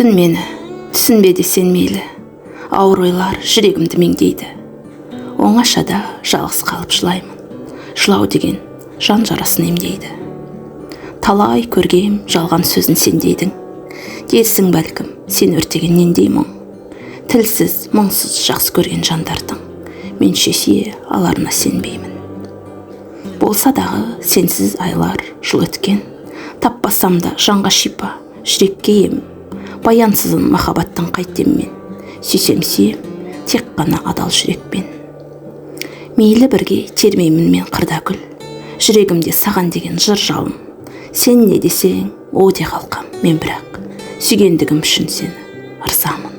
түн мені түсінбе десең мейлі, ауыр ойлар жүрегімді меңдейді. Оңашада жалғыз қалып жылаймын, жылау деген жан жарасын емдейді. Талай көргем жалған сөзін сендейдің, дерсің бәлкім сен өртеген нендей мұң. Тілсіз, мұңсыз жақсы көрген жандардың менше сүйе аларына сенбеймін. Болса дағы сенсіз айлар жыл өткен, таппасам да жанға шипа, жүрекке ем. Баянсызын махаббаттың қайтем мен, сүйсем сүйем тек қана адал жүрекпен. Мейлі бірге термеймін мен қырда күл, жүрегімде саған деген жыр жалын. Сен не десең о де қалқам мен, бірақ сүйгендігім үшін сені ырзамын.